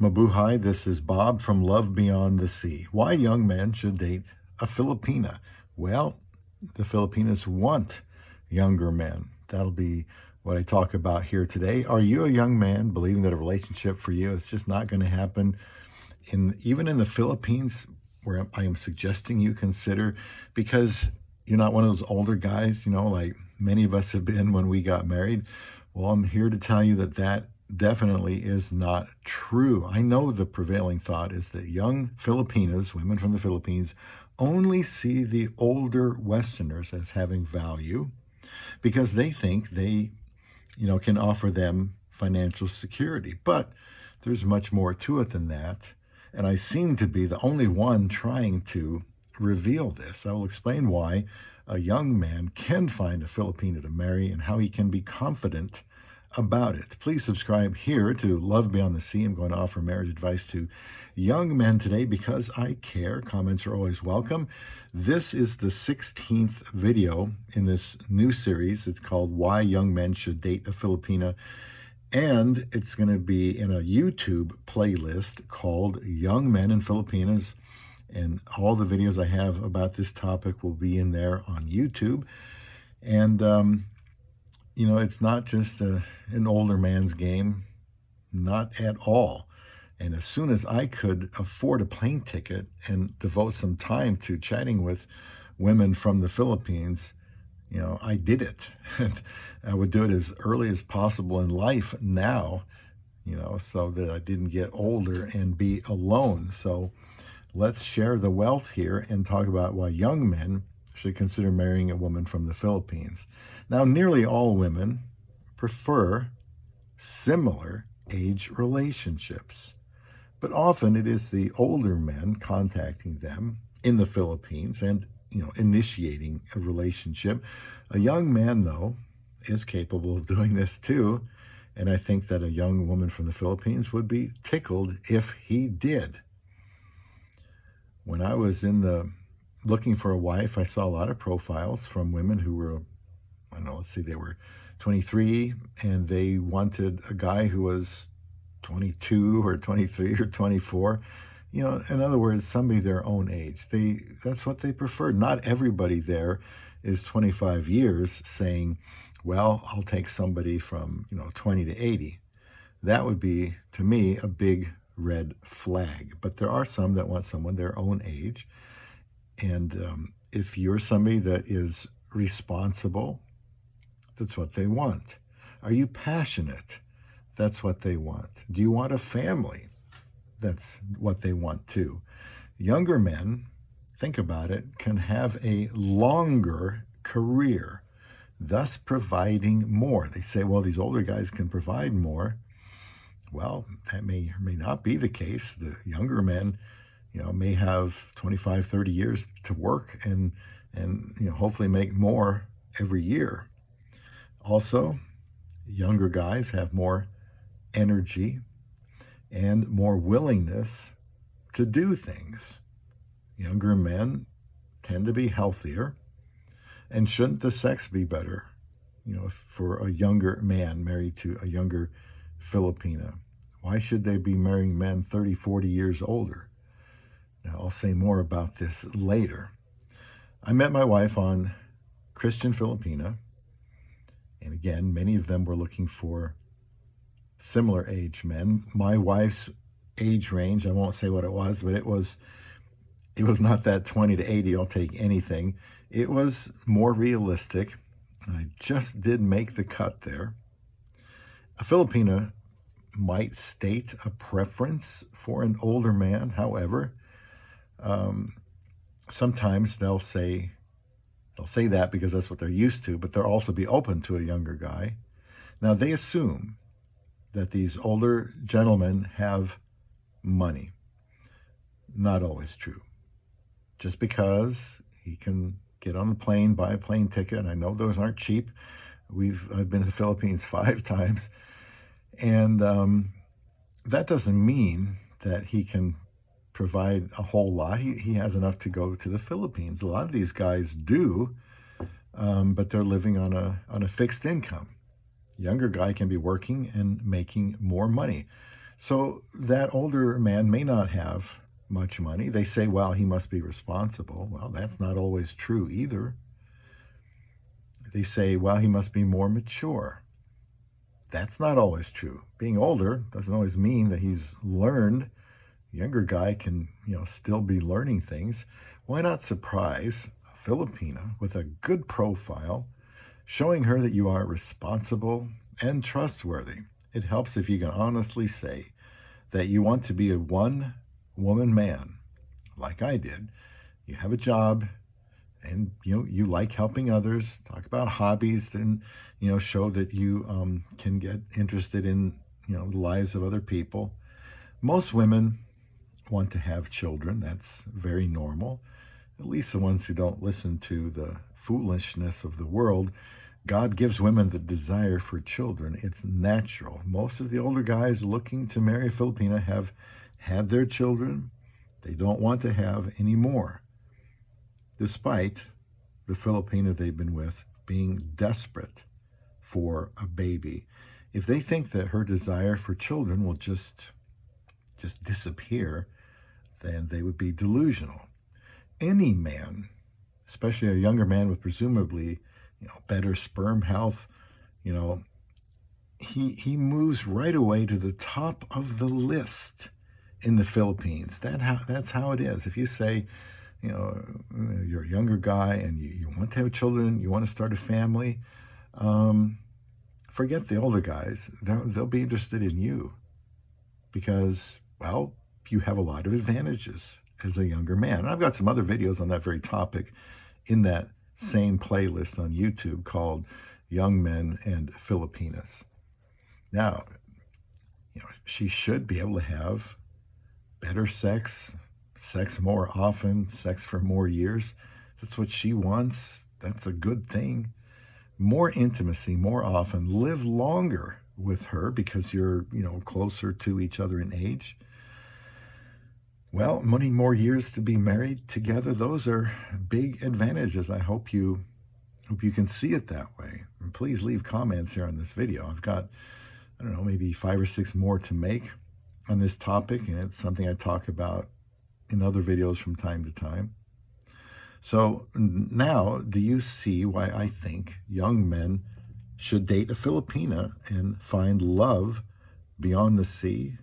Mabuhay, this is Bob from Love Beyond the Sea. Why young men should date a Filipina? Well, the Filipinas want younger men. That'll be what I talk about here today. Are you a young man believing that a relationship for you is just not going to happen even in the Philippines, where I am suggesting you consider, because you're not one of those older guys, like many of us have been when we got married? Well, I'm here to tell you that that definitely is not true. I know the prevailing thought is that young Filipinas, women from the Philippines, only see the older Westerners as having value because they think they, can offer them financial security. But there's much more to it than that. And I seem to be the only one trying to reveal this. I will explain why a young man can find a Filipina to marry and how he can be confident about it. Please subscribe here to Love Beyond the Sea. I'm going to offer marriage advice to young men today because I care. Comments are always welcome. This is the 16th video in this new series. It's called Why Young Men Should Date a Filipina. And it's going to be in a YouTube playlist called Young Men in Filipinas. And all the videos I have about this topic will be in there on YouTube. And, it's not just an older man's game, not at all. And as soon as I could afford a plane ticket and devote some time to chatting with women from the Philippines, I did it. And I would do it as early as possible in life now, so that I didn't get older and be alone. So let's share the wealth here and talk about why young men should consider marrying a woman from the Philippines. Now, nearly all women prefer similar age relationships, but often it is the older men contacting them in the Philippines and initiating a relationship. A young man, though, is capable of doing this too, and I think that a young woman from the Philippines would be tickled if he did. When I was looking for a wife, I saw a lot of profiles from women who were, they were 23, and they wanted a guy who was 22 or 23 or 24. In other words, somebody their own age. That's what they prefer. Not everybody there is 25 years saying, well, I'll take somebody from, 20 to 80. That would be, to me, a big red flag. But there are some that want someone their own age. And if you're somebody that is responsible, that's what they want. Are you passionate? That's what they want. Do you want a family? That's what they want too. Younger men, think about it, can have a longer career, thus providing more. They say, well, these older guys can provide more. Well, that may or may not be the case. The younger men, may have 25, 30 years to work and hopefully make more every year. Also, younger guys have more energy and more willingness to do things. Younger men tend to be healthier. And shouldn't the sex be better, for a younger man married to a younger Filipina? Why should they be marrying men 30, 40 years older? Now, I'll say more about this later. I met my wife on Christian Filipina. And again, many of them were looking for similar age men. My wife's age range, I won't say what it was, but it was not that 20 to 80, I'll take anything. It was more realistic. And I just did make the cut there. A Filipina might state a preference for an older man. However, sometimes they'll say that because that's what they're used to, but they'll also be open to a younger guy. Now, they assume that these older gentlemen have money. Not always true. Just because he can get on the plane, buy a plane ticket, and I know those aren't cheap. I've been to the Philippines 5 times, and that doesn't mean that he can provide a whole lot. He has enough to go to the Philippines. A lot of these guys do, but they're living on a fixed income. Younger guy can be working and making more money. So that older man may not have much money. They say, well, he must be responsible. Well, that's not always true either. They say, well, he must be more mature. That's not always true. Being older doesn't always mean that he's learned. A younger guy can, still be learning things. Why not surprise a Filipina with a good profile, showing her that you are responsible and trustworthy? It helps if you can honestly say that you want to be a one-woman man, like I did. You have a job, and you like helping others. Talk about hobbies, and show that you can get interested in the lives of other people. Most women want to have children. That's very normal. At least the ones who don't listen to the foolishness of the world. God gives women the desire for children. It's natural. Most of the older guys looking to marry a Filipina have had their children. They don't want to have any more, despite the Filipina they've been with being desperate for a baby. If they think that her desire for children will just disappear, then they would be delusional. Any man, especially a younger man with presumably better sperm health, he moves right away to the top of the list in the Philippines. That's how it is. If you say, you're a younger guy and you want to have children, you want to start a family, forget the older guys. They'll be interested in you because, well, you have a lot of advantages as a younger man. And I've got some other videos on that very topic in that same playlist on YouTube called Young Men and Filipinas. Now, she should be able to have better sex more often, sex for more years. That's what she wants. That's a good thing. More intimacy more often. Live longer with her because you're, closer to each other in age. Well, many more years to be married together. Those are big advantages. I hope you can see it that way. And please leave comments here on this video. I've got, maybe 5 or 6 more to make on this topic, and it's something I talk about in other videos from time to time. So now, do you see why I think young men should date a Filipina and find love beyond the sea?